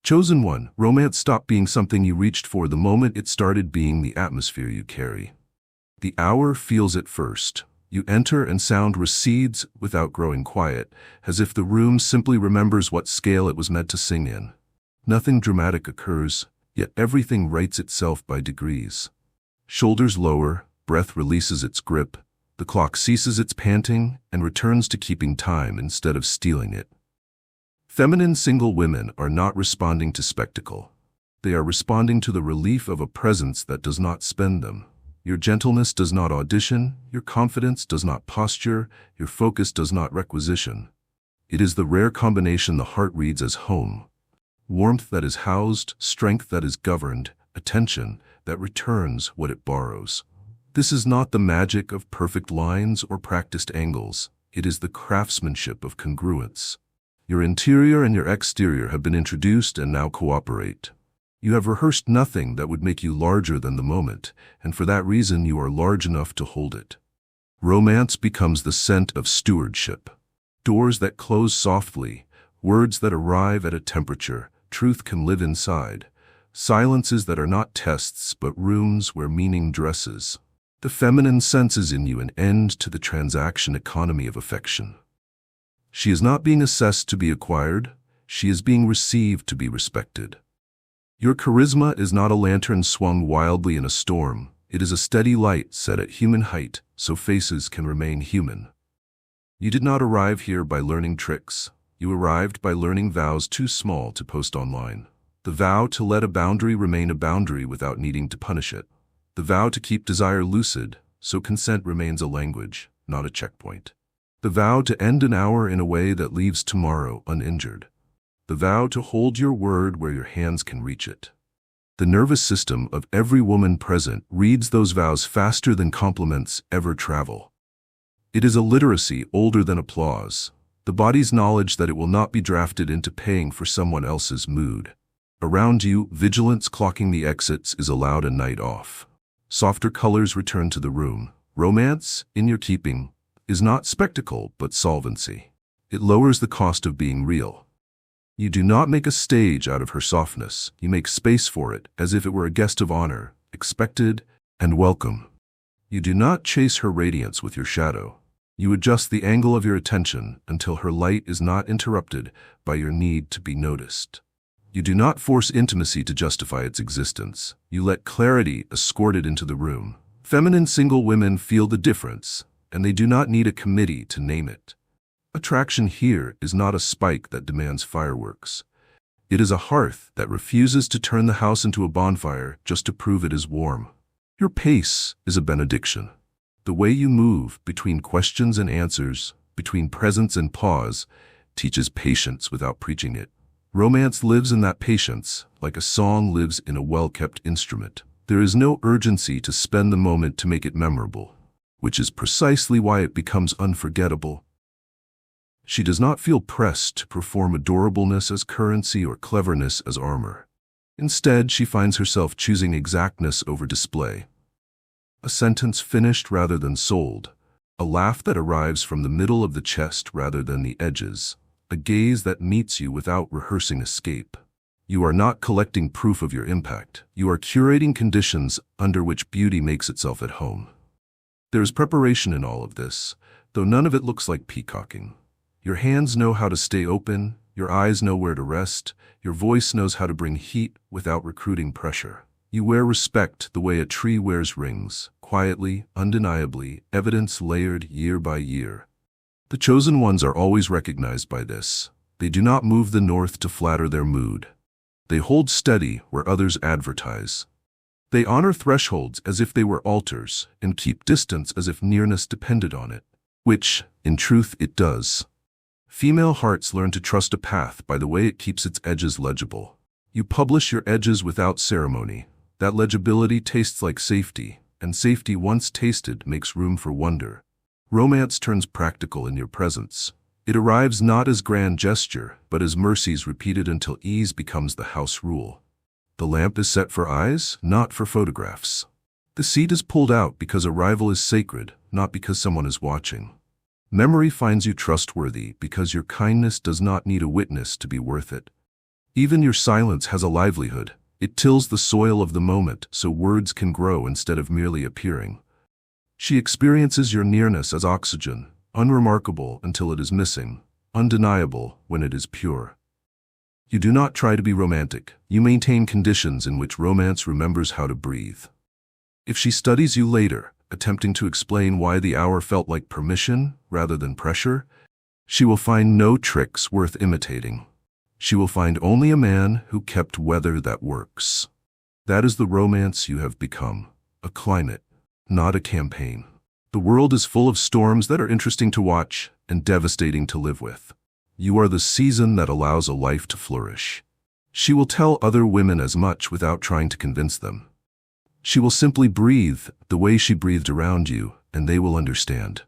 Chosen one, romance stopped being something you reached for the moment it started being the atmosphere you carry. The hour feels it first. You enter and sound recedes without growing quiet, as if the room simply remembers what scale it was meant to sing in. Nothing dramatic occurs, yet everything rights itself by degrees. Shoulders lower, breath releases its grip, the clock ceases its panting and returns to keeping time instead of stealing it. Feminine single women are not responding to spectacle. They are responding to the relief of a presence that does not spend them. Your gentleness does not audition, your confidence does not posture, your focus does not requisition. It is the rare combination the heart reads as home. Warmth that is housed, strength that is governed, attention that returns what it borrows. This is not the magic of perfect lines or practiced angles. It is the craftsmanship of congruence. Your interior and your exterior have been introduced and now cooperate. You have rehearsed nothing that would make you larger than the moment, and for that reason you are large enough to hold it. Romance becomes the scent of stewardship. Doors that close softly, words that arrive at a temperature, truth can live inside. Silences that are not tests but rooms where meaning dresses. The feminine senses in you an end to the transaction economy of affection. She is not being assessed to be acquired, she is being received to be respected. Your charisma is not a lantern swung wildly in a storm, it is a steady light set at human height so faces can remain human. You did not arrive here by learning tricks, you arrived by learning vows too small to post online. The vow to let a boundary remain a boundary without needing to punish it. The vow to keep desire lucid, so consent remains a language, not a checkpoint. The vow to end an hour in a way that leaves tomorrow uninjured. The vow to hold your word where your hands can reach it. The nervous system of every woman present reads those vows faster than compliments ever travel. It is a literacy older than applause, the body's knowledge that it will not be drafted into paying for someone else's mood. Around you, vigilance clocking the exits is allowed a night off. Softer colors return to the room. Romance, in your keeping, is not spectacle but solvency. It lowers the cost of being real. You do not make a stage out of her softness, you make space for it as if it were a guest of honor, expected and welcome. You do not chase her radiance with your shadow. You adjust the angle of your attention until her light is not interrupted by your need to be noticed. You do not force intimacy to justify its existence. You let clarity escort it into the room. Feminine single women feel the difference, and they do not need a committee to name it. Attraction here is not a spike that demands fireworks. It is a hearth that refuses to turn the house into a bonfire just to prove it is warm. Your pace is a benediction. The way you move between questions and answers, between presence and pause, teaches patience without preaching it. Romance lives in that patience, like a song lives in a well-kept instrument. There is no urgency to spend the moment to make it memorable, which is precisely why it becomes unforgettable. She does not feel pressed to perform adorableness as currency or cleverness as armor. Instead, she finds herself choosing exactness over display. A sentence finished rather than sold, a laugh that arrives from the middle of the chest rather than the edges, a gaze that meets you without rehearsing escape. You are not collecting proof of your impact. You are curating conditions under which beauty makes itself at home. There is preparation in all of this, though none of it looks like peacocking. Your hands know how to stay open, your eyes know where to rest, your voice knows how to bring heat without recruiting pressure. You wear respect the way a tree wears rings, quietly, undeniably, evidence layered year by year. The chosen ones are always recognized by this. They do not move the north to flatter their mood. They hold steady where others advertise. They honor thresholds as if they were altars and keep distance as if nearness depended on it, which, in truth, it does. Female hearts learn to trust a path by the way it keeps its edges legible. You publish your edges without ceremony. That legibility tastes like safety, and safety once tasted makes room for wonder. Romance turns practical in your presence. It arrives not as grand gesture, but as mercies repeated until ease becomes the house rule. The lamp is set for eyes, not for photographs. The seat is pulled out because arrival is sacred, not because someone is watching. Memory finds you trustworthy because your kindness does not need a witness to be worth it. Even your silence has a livelihood. It tills the soil of the moment so words can grow instead of merely appearing. She experiences your nearness as oxygen, unremarkable until it is missing, undeniable when it is pure. You do not try to be romantic. You maintain conditions in which romance remembers how to breathe. If she studies you later, attempting to explain why the hour felt like permission rather than pressure, she will find no tricks worth imitating. She will find only a man who kept weather that works. That is the romance you have become, a climate, not a campaign. The world is full of storms that are interesting to watch and devastating to live with. You are the season that allows a life to flourish. She will tell other women as much without trying to convince them. She will simply breathe the way she breathed around you, and they will understand.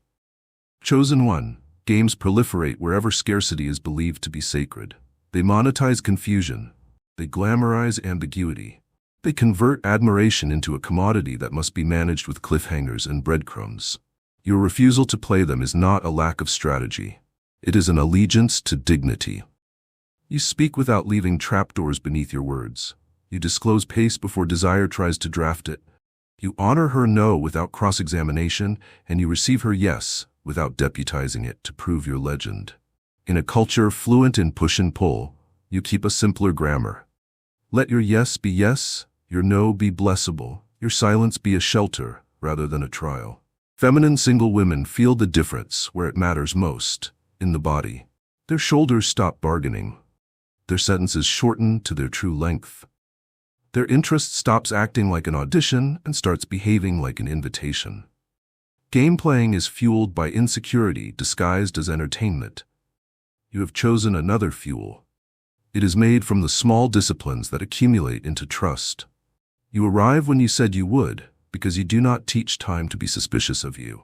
Chosen one. Games proliferate wherever scarcity is believed to be sacred. They monetize confusion. They glamorize ambiguity. They convert admiration into a commodity that must be managed with cliffhangers and breadcrumbs. Your refusal to play them is not a lack of strategy. It is an allegiance to dignity. You speak without leaving trapdoors beneath your words. You disclose pace before desire tries to draft it. You honor her no without cross-examination, and you receive her yes without deputizing it to prove your legend. In a culture fluent in push and pull, you keep a simpler grammar. Let your yes be yes, your no be blessable, your silence be a shelter rather than a trial. Feminine single women feel the difference where it matters most, in the body. Their shoulders stop bargaining. Their sentences shorten to their true length. Their interest stops acting like an audition and starts behaving like an invitation. Game playing is fueled by insecurity disguised as entertainment. You have chosen another fuel. It is made from the small disciplines that accumulate into trust. You arrive when you said you would, because you do not teach time to be suspicious of you.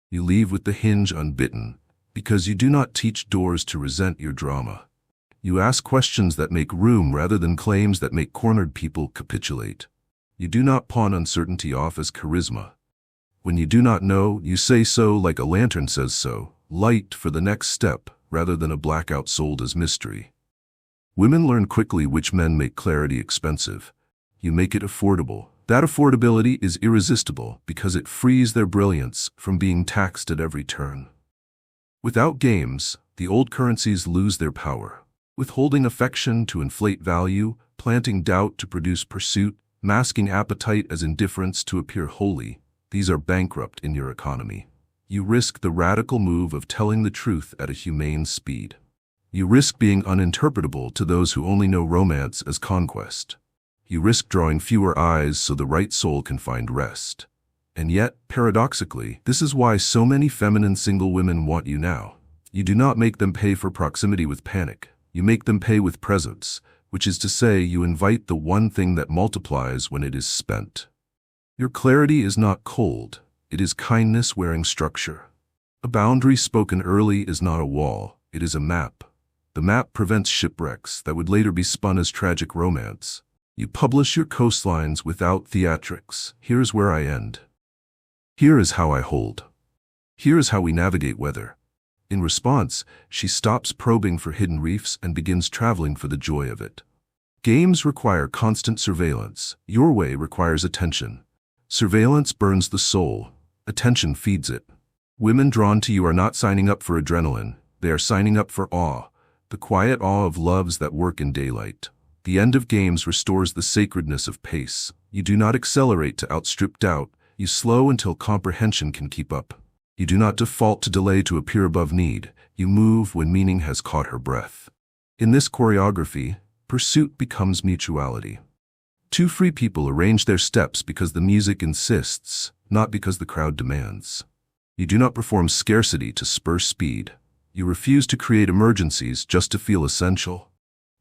You leave with the hinge unbitten, because you do not teach doors to resent your drama. You ask questions that make room rather than claims that make cornered people capitulate. You do not pawn uncertainty off as charisma. When you do not know, you say so like a lantern says so, light for the next step, rather than a blackout sold as mystery. Women learn quickly which men make clarity expensive. You make it affordable. That affordability is irresistible because it frees their brilliance from being taxed at every turn. Without games, the old currencies lose their power. Withholding affection to inflate value, planting doubt to produce pursuit, masking appetite as indifference to appear holy, these are bankrupt in your economy. You risk the radical move of telling the truth at a humane speed. You risk being uninterpretable to those who only know romance as conquest. You risk drawing fewer eyes so the right soul can find rest. And yet, paradoxically, this is why so many feminine single women want you now. You do not make them pay for proximity with panic. You make them pay with presence, which is to say you invite the one thing that multiplies when it is spent. Your clarity is not cold. It is kindness wearing structure. A boundary spoken early is not a wall, it is a map. The map prevents shipwrecks that would later be spun as tragic romance. You publish your coastlines without theatrics. Here's where I end. Here is how I hold. Here is how we navigate weather. In response, she stops probing for hidden reefs and begins traveling for the joy of it. Games require constant surveillance. Your way requires attention. Surveillance burns the soul. Attention feeds it. Women drawn to you are not signing up for adrenaline. They are signing up for awe, the quiet awe of loves that work in daylight. The end of games restores the sacredness of pace. You do not accelerate to outstrip doubt. You slow until comprehension can keep up. You do not default to delay to appear above need. You move when meaning has caught her breath. In this choreography, pursuit becomes mutuality. Two free people arrange their steps because the music insists, not because the crowd demands. You do not perform scarcity to spur speed. You refuse to create emergencies just to feel essential.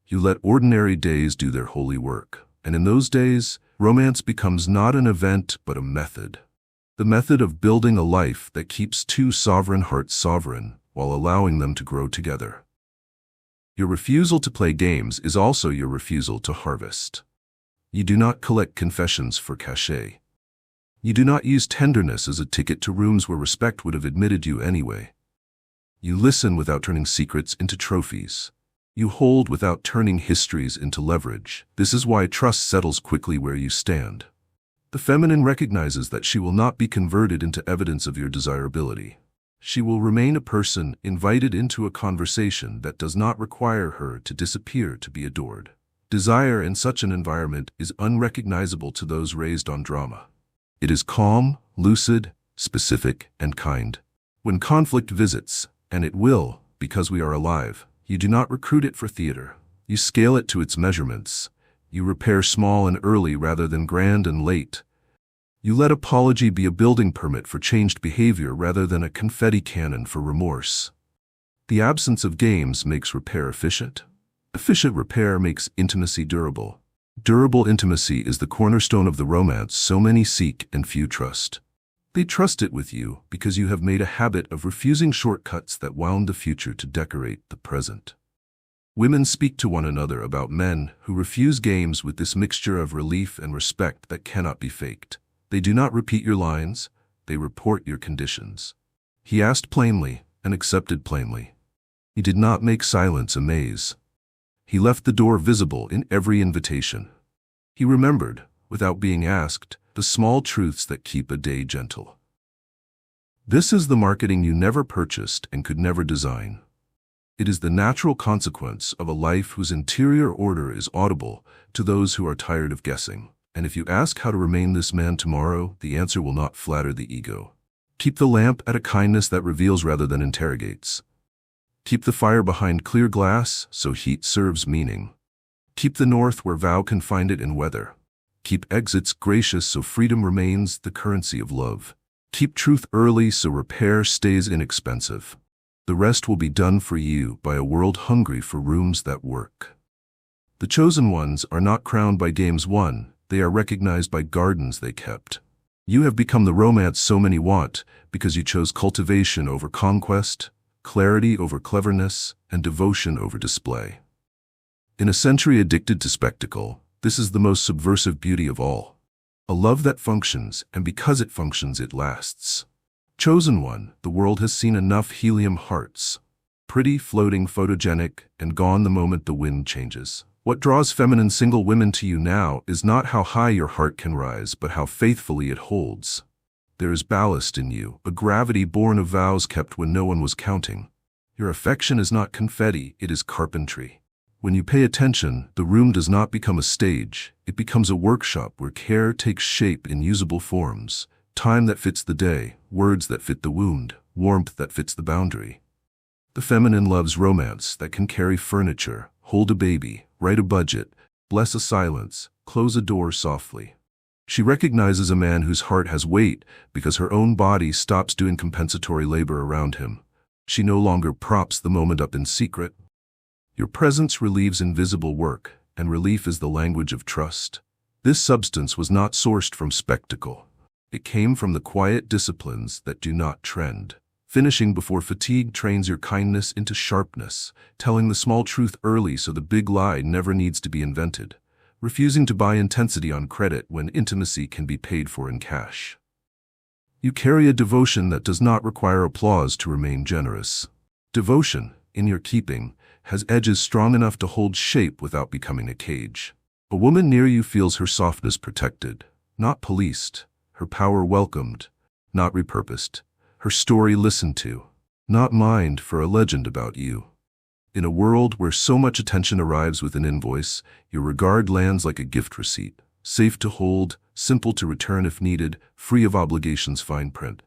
You let ordinary days do their holy work. And in those days, romance becomes not an event but a method. The method of building a life that keeps two sovereign hearts sovereign while allowing them to grow together. Your refusal to play games is also your refusal to harvest. You do not collect confessions for cachet. You do not use tenderness as a ticket to rooms where respect would have admitted you anyway. You listen without turning secrets into trophies. You hold without turning histories into leverage. This is why trust settles quickly where you stand. The feminine recognizes that she will not be converted into evidence of your desirability. She will remain a person invited into a conversation that does not require her to disappear to be adored. Desire in such an environment is unrecognizable to those raised on drama. It is calm, lucid, specific, and kind. When conflict visits, and it will, because we are alive, you do not recruit it for theater. You scale it to its measurements. You repair small and early rather than grand and late. You let apology be a building permit for changed behavior rather than a confetti cannon for remorse. The absence of games makes repair efficient. Efficient repair makes intimacy durable. Durable intimacy is the cornerstone of the romance so many seek and few trust. They trust it with you because you have made a habit of refusing shortcuts that wound the future to decorate the present. Women speak to one another about men who refuse games with this mixture of relief and respect that cannot be faked. They do not repeat your lines, they report your conditions. He asked plainly and accepted plainly. He did not make silence a maze. He left the door visible in every invitation. He remembered, without being asked, the small truths that keep a day gentle. This is the marketing you never purchased and could never design. It is the natural consequence of a life whose interior order is audible to those who are tired of guessing. And if you ask how to remain this man tomorrow, the answer will not flatter the ego. Keep the lamp at a kindness that reveals rather than interrogates. Keep the fire behind clear glass so heat serves meaning. Keep the north where vow can find it in weather. Keep exits gracious so freedom remains the currency of love. Keep truth early so repair stays inexpensive. The rest will be done for you by a world hungry for rooms that work. The chosen ones are not crowned by games won, they are recognized by gardens they kept. You have become the romance so many want because you chose cultivation over conquest, clarity over cleverness, and devotion over display. In a century addicted to spectacle, this is the most subversive beauty of all. A love that functions, and because it functions, it lasts. Chosen one, the world has seen enough helium hearts. Pretty, floating, photogenic, and gone the moment the wind changes. What draws feminine single women to you now is not how high your heart can rise, but how faithfully it holds. There is ballast in you, a gravity born of vows kept when no one was counting. Your affection is not confetti, it is carpentry. When you pay attention, the room does not become a stage, it becomes a workshop where care takes shape in usable forms. Time that fits the day, words that fit the wound, warmth that fits the boundary. The feminine loves romance that can carry furniture, hold a baby, write a budget, bless a silence, close a door softly. She recognizes a man whose heart has weight because her own body stops doing compensatory labor around him. She no longer props the moment up in secret. Your presence relieves invisible work, and relief is the language of trust. This substance was not sourced from spectacle. It came from the quiet disciplines that do not trend. Finishing before fatigue trains your kindness into sharpness, telling the small truth early so the big lie never needs to be invented. Refusing to buy intensity on credit when intimacy can be paid for in cash. You carry a devotion that does not require applause to remain generous. Devotion, in your keeping, has edges strong enough to hold shape without becoming a cage. A woman near you feels her softness protected, not policed, her power welcomed, not repurposed, her story listened to, not mined for a legend about you. In a world where so much attention arrives with an invoice, your regard lands like a gift receipt, safe to hold, simple to return if needed, free of obligations fine print.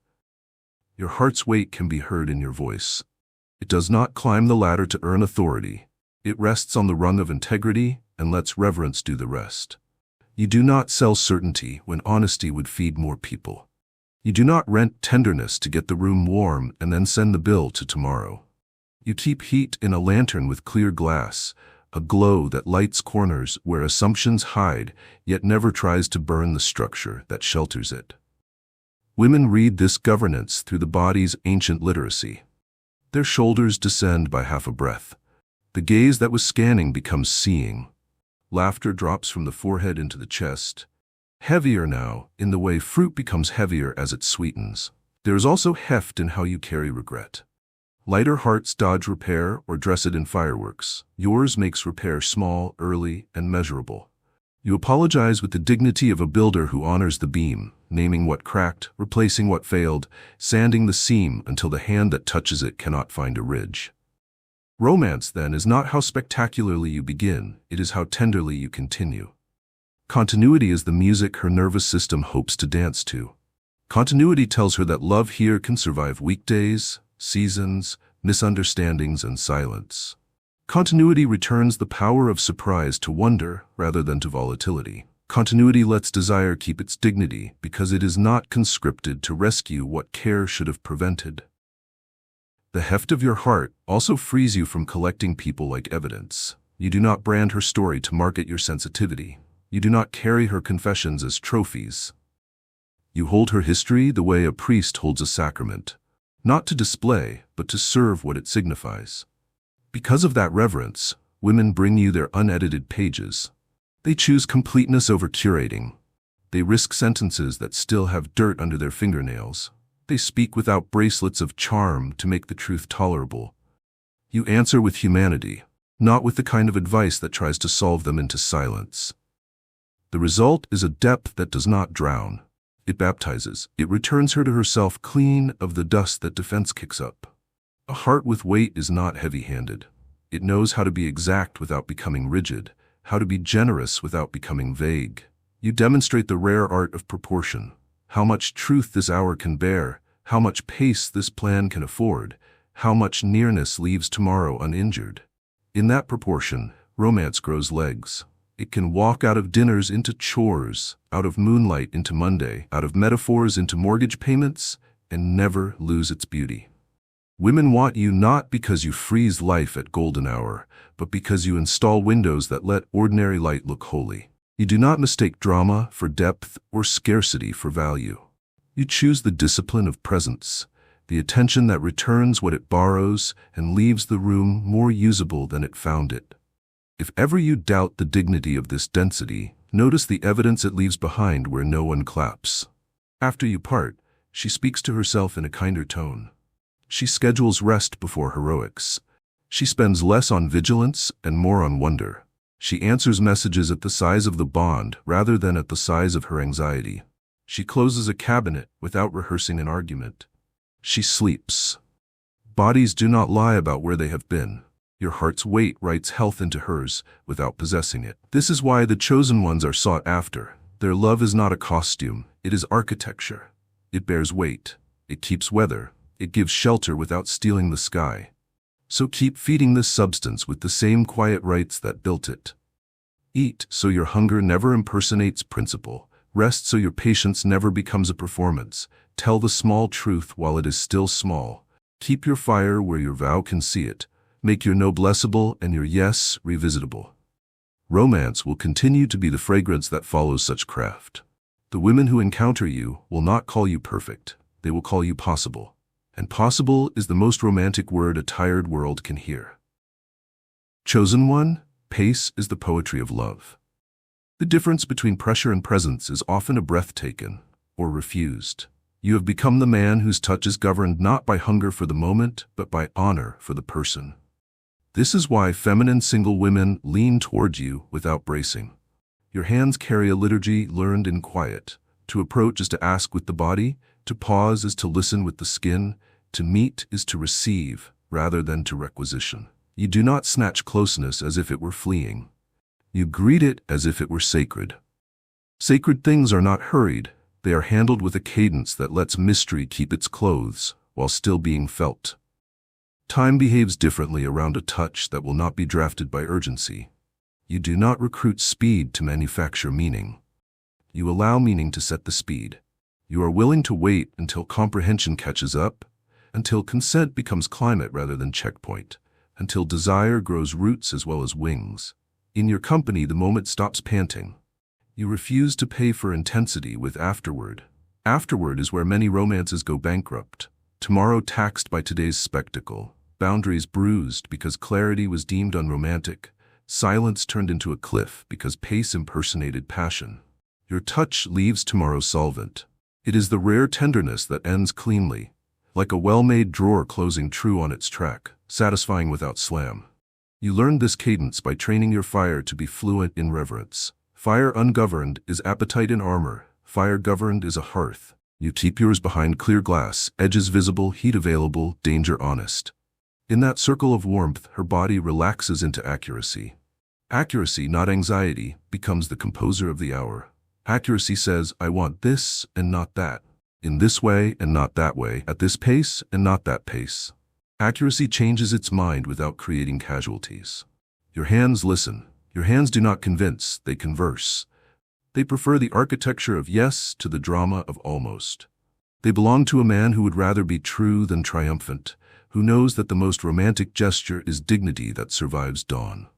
Your heart's weight can be heard in your voice. It does not climb the ladder to earn authority. It rests on the rung of integrity and lets reverence do the rest. You do not sell certainty when honesty would feed more people. You do not rent tenderness to get the room warm and then send the bill to tomorrow. You keep heat in a lantern with clear glass, a glow that lights corners where assumptions hide, yet never tries to burn the structure that shelters it. Women read this governance through the body's ancient literacy. Their shoulders descend by half a breath. The gaze that was scanning becomes seeing. Laughter drops from the forehead into the chest. Heavier now, in the way fruit becomes heavier as it sweetens. There is also heft in how you carry regret. Lighter hearts dodge repair or dress it in fireworks. Yours makes repair small, early, and measurable. You apologize with the dignity of a builder who honors the beam, naming what cracked, replacing what failed, sanding the seam until the hand that touches it cannot find a ridge. Romance, then, is not how spectacularly you begin, it is how tenderly you continue. Continuity is the music her nervous system hopes to dance to. Continuity tells her that love here can survive weekdays, seasons, misunderstandings, and silence. Continuity returns the power of surprise to wonder rather than to volatility. Continuity lets desire keep its dignity because it is not conscripted to rescue what care should have prevented. The heft of your heart also frees you from collecting people like evidence. You do not brand her story to market your sensitivity. You do not carry her confessions as trophies. You hold her history the way a priest holds a sacrament, not to display, but to serve what it signifies. Because of that reverence, women bring you their unedited pages. They choose completeness over curating. They risk sentences that still have dirt under their fingernails. They speak without bracelets of charm to make the truth tolerable. You answer with humanity, not with the kind of advice that tries to solve them into silence. The result is a depth that does not drown. It baptizes. It returns her to herself clean of the dust that defense kicks up. A heart with weight is not heavy-handed. It knows how to be exact without becoming rigid, how to be generous without becoming vague. You demonstrate the rare art of proportion, how much truth this hour can bear, how much pace this plan can afford, how much nearness leaves tomorrow uninjured. In that proportion, romance grows legs. It can walk out of dinners into chores, out of moonlight into Monday, out of metaphors into mortgage payments, and never lose its beauty. Women want you not because you freeze life at golden hour, but because you install windows that let ordinary light look holy. You do not mistake drama for depth or scarcity for value. You choose the discipline of presence, the attention that returns what it borrows and leaves the room more usable than it found it. If ever you doubt the dignity of this density, notice the evidence it leaves behind where no one claps. After you part, she speaks to herself in a kinder tone. She schedules rest before heroics. She spends less on vigilance and more on wonder. She answers messages at the size of the bond rather than at the size of her anxiety. She closes a cabinet without rehearsing an argument. She sleeps. Bodies do not lie about where they have been. Your heart's weight writes health into hers without possessing it. This is why the chosen ones are sought after. Their love is not a costume, it is architecture. It bears weight. It keeps weather. It gives shelter without stealing the sky. So keep feeding this substance with the same quiet rites that built it. Eat so your hunger never impersonates principle. Rest so your patience never becomes a performance. Tell the small truth while it is still small. Keep your fire where your vow can see it. Make your no blessable and your yes revisitable. Romance will continue to be the fragrance that follows such craft. The women who encounter you will not call you perfect. They will call you possible. And possible is the most romantic word a tired world can hear. Chosen one, pace is the poetry of love. The difference between pressure and presence is often a breath taken or refused. You have become the man whose touch is governed not by hunger for the moment, but by honor for the person. This is why feminine single women lean toward you without bracing. Your hands carry a liturgy learned in quiet. To approach is to ask with the body, to pause is to listen with the skin, to meet is to receive rather than to requisition. You do not snatch closeness as if it were fleeing. You greet it as if it were sacred. Sacred things are not hurried. They are handled with a cadence that lets mystery keep its clothes while still being felt. Time behaves differently around a touch that will not be drafted by urgency. You do not recruit speed to manufacture meaning. You allow meaning to set the speed. You are willing to wait until comprehension catches up, until consent becomes climate rather than checkpoint, until desire grows roots as well as wings. In your company, the moment stops panting. You refuse to pay for intensity with afterward. Afterward is where many romances go bankrupt. Tomorrow taxed by today's spectacle. Boundaries bruised because clarity was deemed unromantic. Silence turned into a cliff because pace impersonated passion. Your touch leaves tomorrow solvent. It is the rare tenderness that ends cleanly. like a well-made drawer closing true on its track, satisfying without slam. You learned this cadence by training your fire to be fluent in reverence. Fire ungoverned is appetite in armor. Fire governed is a hearth. You keep yours behind clear glass, edges visible, heat available, danger honest. In that circle of warmth, her body relaxes into accuracy. Accuracy, not anxiety, becomes the composer of the hour. Accuracy says, I want this and not that. In this way and not that way. At this pace and not that pace. Accuracy changes its mind without creating casualties. Your hands listen. Your hands do not convince, they converse. They prefer the architecture of yes to the drama of almost. They belong to a man who would rather be true than triumphant, who knows that the most romantic gesture is dignity that survives dawn.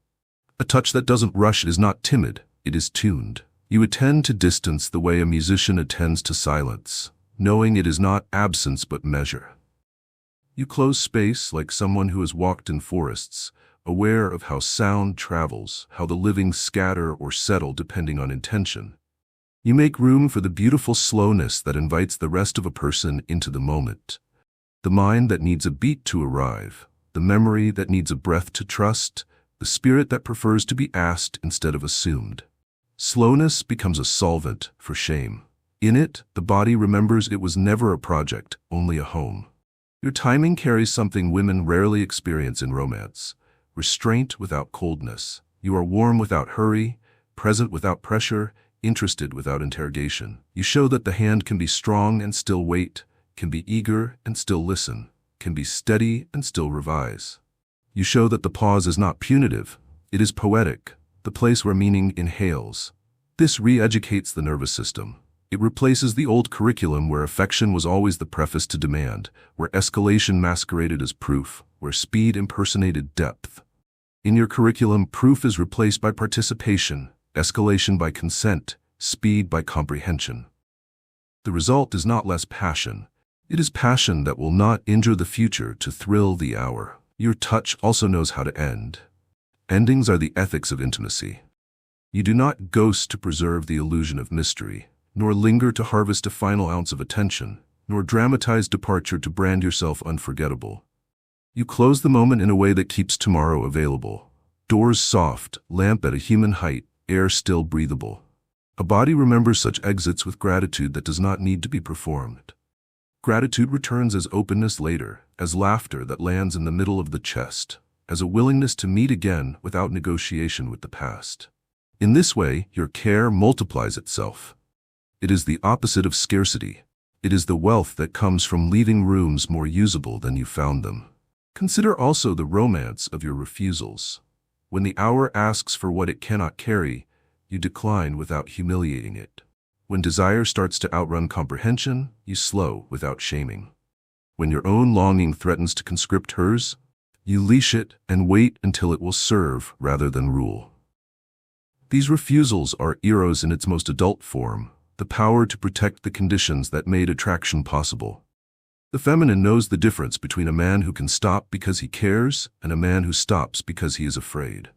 A touch that doesn't rush is not timid, it is tuned. You attend to distance the way a musician attends to silence, knowing it is not absence but measure. You close space like someone who has walked in forests, aware of how sound travels, how the living scatter or settle depending on intention. You make room for the beautiful slowness that invites the rest of a person into the moment. The mind that needs a beat to arrive, the memory that needs a breath to trust, the spirit that prefers to be asked instead of assumed. Slowness becomes a solvent for shame. In it, the body remembers it was never a project, only a home. Your timing carries something women rarely experience in romance. Restraint without coldness. You are warm without hurry, present without pressure, interested without interrogation. You show that the hand can be strong and still wait, can be eager and still listen, can be steady and still revise. You show that the pause is not punitive, it is poetic, the place where meaning inhales. This re-educates the nervous system. It replaces the old curriculum where affection was always the preface to demand, where escalation masqueraded as proof, where speed impersonated depth. In your curriculum, proof is replaced by participation, escalation by consent, speed by comprehension. The result is not less passion. It is passion that will not injure the future to thrill the hour. Your touch also knows how to end. Endings are the ethics of intimacy. You do not ghost to preserve the illusion of mystery, nor linger to harvest a final ounce of attention, nor dramatize departure to brand yourself unforgettable. You close the moment in a way that keeps tomorrow available. Doors soft, lamp at a human height, air still breathable. A body remembers such exits with gratitude that does not need to be performed. Gratitude returns as openness later, as laughter that lands in the middle of the chest, as a willingness to meet again without negotiation with the past. In this way, your care multiplies itself. It is the opposite of scarcity. It is the wealth that comes from leaving rooms more usable than you found them. Consider also the romance of your refusals. When the hour asks for what it cannot carry, you decline without humiliating it. When desire starts to outrun comprehension, you slow without shaming. When your own longing threatens to conscript hers, you leash it and wait until it will serve rather than rule. These refusals are eros in its most adult form, the power to protect the conditions that made attraction possible. The feminine knows the difference between a man who can stop because he cares and a man who stops because he is afraid.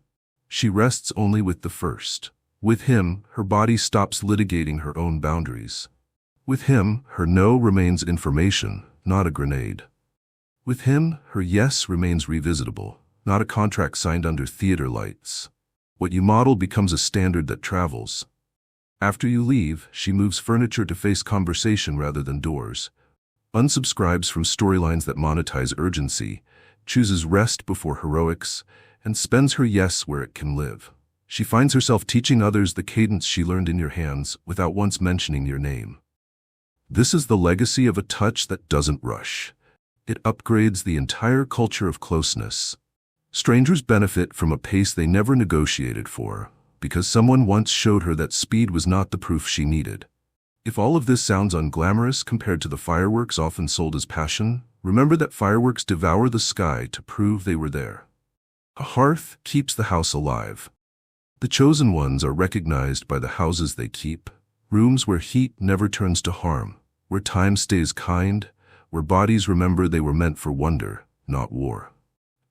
She rests only with the first. With him, her body stops litigating her own boundaries. With him, her no remains information, not a grenade. With him, her yes remains revisitable, not a contract signed under theater lights. What you model becomes a standard that travels. After you leave, she moves furniture to face conversation rather than doors, unsubscribes from storylines that monetize urgency, chooses rest before heroics, and spends her yes where it can live. She finds herself teaching others the cadence she learned in your hands without once mentioning your name. This is the legacy of a touch that doesn't rush. It upgrades the entire culture of closeness. Strangers benefit from a pace they never negotiated for, because someone once showed her that speed was not the proof she needed. If all of this sounds unglamorous compared to the fireworks often sold as passion, remember that fireworks devour the sky to prove they were there. A hearth keeps the house alive. The chosen ones are recognized by the houses they keep, rooms where heat never turns to harm, where time stays kind, where bodies remember they were meant for wonder, not war.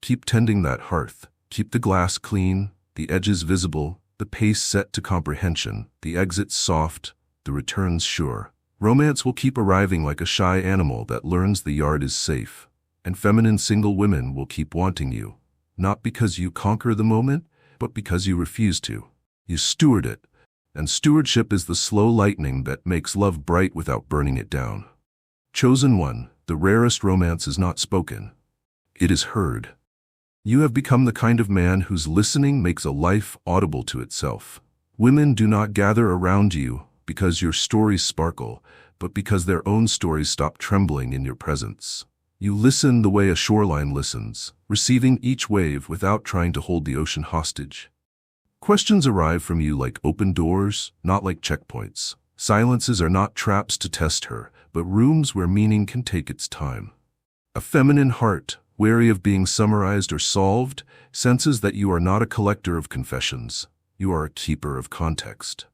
Keep tending that hearth, keep the glass clean, the edges visible, the pace set to comprehension, the exits soft, the returns sure. Romance will keep arriving like a shy animal that learns the yard is safe, and feminine single women will keep wanting you, not because you conquer the moment, but because you refuse to. You steward it, and stewardship is the slow lightning that makes love bright without burning it down. Chosen one, the rarest romance is not spoken. It is heard. You have become the kind of man whose listening makes a life audible to itself. Women do not gather around you because your stories sparkle, but because their own stories stop trembling in your presence. You listen the way a shoreline listens, receiving each wave without trying to hold the ocean hostage. Questions arrive from you like open doors, not like checkpoints. Silences are not traps to test her, but rooms where meaning can take its time. A feminine heart, wary of being summarized or solved, senses that you are not a collector of confessions. You are a keeper of context.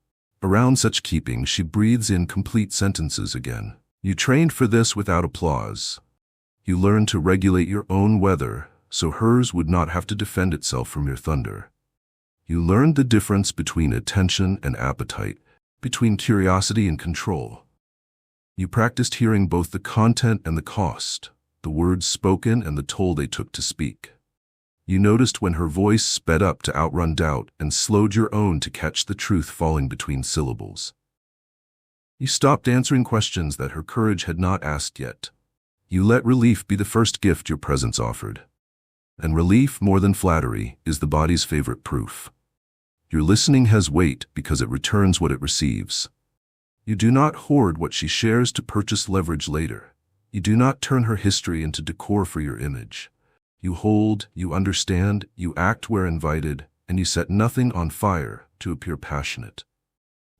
Around such keeping, she breathes in complete sentences again. You trained for this without applause. You learned to regulate your own weather, so hers would not have to defend itself from your thunder. You learned the difference between attention and appetite, between curiosity and control. You practiced hearing both the content and the cost, the words spoken and the toll they took to speak. You noticed when her voice sped up to outrun doubt and slowed your own to catch the truth falling between syllables. You stopped answering questions that her courage had not asked yet. You let relief be the first gift your presence offered. And relief, more than flattery, is the body's favorite proof. Your listening has weight because it returns what it receives. You do not hoard what she shares to purchase leverage later. You do not turn her history into decor for your image. You hold, you understand, you act where invited, and you set nothing on fire to appear passionate.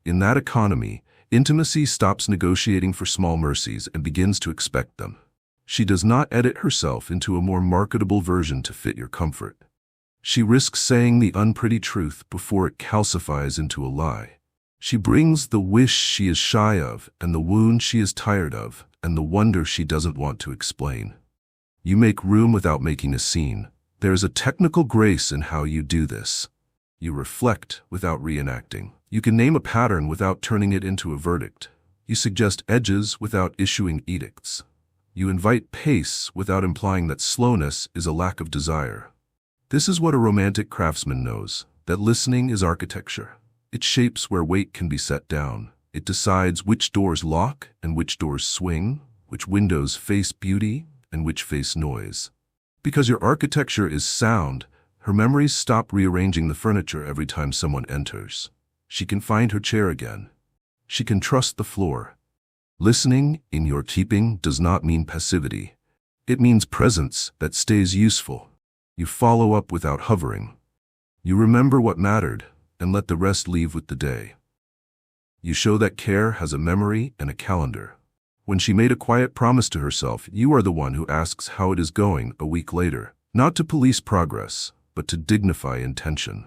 In that economy, intimacy stops negotiating for small mercies and begins to expect them. She does not edit herself into a more marketable version to fit your comfort. She risks saying the unpretty truth before it calcifies into a lie. She brings the wish she is shy of, and the wound she is tired of, and the wonder she doesn't want to explain. You make room without making a scene. There is a technical grace in how you do this. You reflect without reenacting. You can name a pattern without turning it into a verdict. You suggest edges without issuing edicts. You invite pace without implying that slowness is a lack of desire. This is what a romantic craftsman knows, that listening is architecture. It shapes where weight can be set down. It decides which doors lock and which doors swing, which windows face beauty and which face noise. Because your architecture is sound, her memories stop rearranging the furniture every time someone enters. She can find her chair again. She can trust the floor. Listening, in your keeping, does not mean passivity. It means presence that stays useful. You follow up without hovering. You remember what mattered and let the rest leave with the day. You show that care has a memory and a calendar. When she made a quiet promise to herself, you are the one who asks how it is going a week later, not to police progress, but to dignify intention.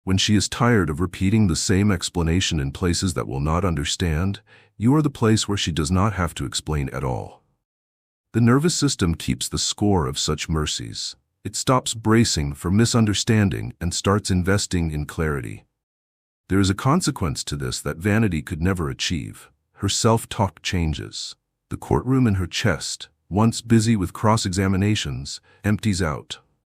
When she is tired of repeating the same explanation in places that will not understand, you are the place where she does not have to explain at all. The nervous system keeps the score of such mercies. It stops bracing for misunderstanding and starts investing in clarity. There is a consequence to this that vanity could never achieve. Her self-talk changes. The courtroom in her chest, once busy with cross-examinations, empties out.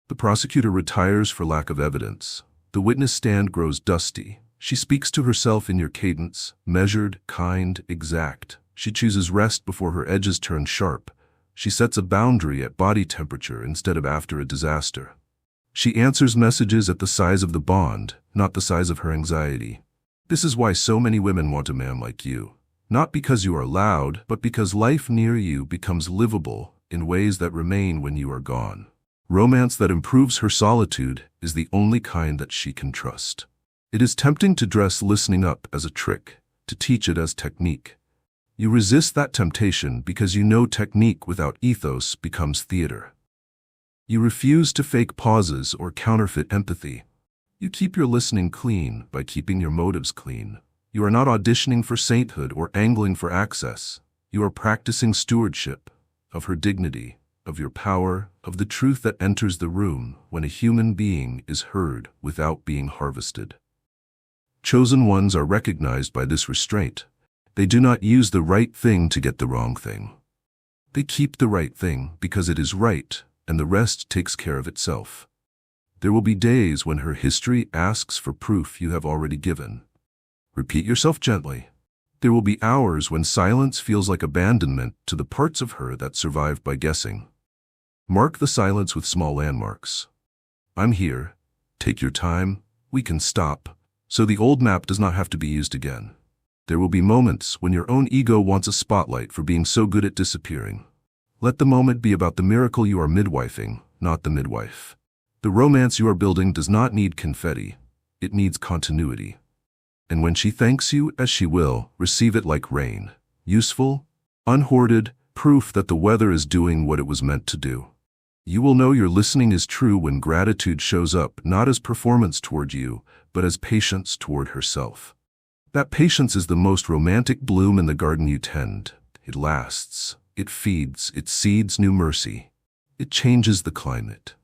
The prosecutor retires for lack of evidence. The witness stand grows dusty. She speaks to herself in your cadence, measured, kind, exact. She chooses rest before her edges turn sharp. She sets a boundary at body temperature instead of after a disaster. She answers messages at the size of the bond, not the size of her anxiety. This is why so many women want a man like you. Not because you are loud, but because life near you becomes livable in ways that remain when you are gone. Romance that improves her solitude is the only kind that she can trust. It is tempting to dress listening up as a trick, to teach it as technique. You resist that temptation because you know technique without ethos becomes theater. You refuse to fake pauses or counterfeit empathy. You keep your listening clean by keeping your motives clean. You are not auditioning for sainthood or angling for access. You are practicing stewardship of her dignity, of your power, of the truth that enters the room when a human being is heard without being harvested. Chosen ones are recognized by this restraint, They do not use the right thing to get the wrong thing. They keep the right thing because it is right, and the rest takes care of itself. There will be days when her history asks for proof you have already given. Repeat yourself gently. There will be hours when silence feels like abandonment to the parts of her that survived by guessing. Mark the silence with small landmarks. I'm here. Take your time. We can stop, so the old map does not have to be used again. There will be moments when your own ego wants a spotlight for being so good at disappearing. Let the moment be about the miracle you are midwifing, not the midwife. The romance you are building does not need confetti. It needs continuity. And when she thanks you, as she will, receive it like rain. Useful, unhoarded, proof that the weather is doing what it was meant to do. You will know your listening is true when gratitude shows up not as performance toward you, but as patience toward herself. That patience is the most romantic bloom in the garden you tend. It lasts, it feeds, it seeds new mercy. It changes the climate.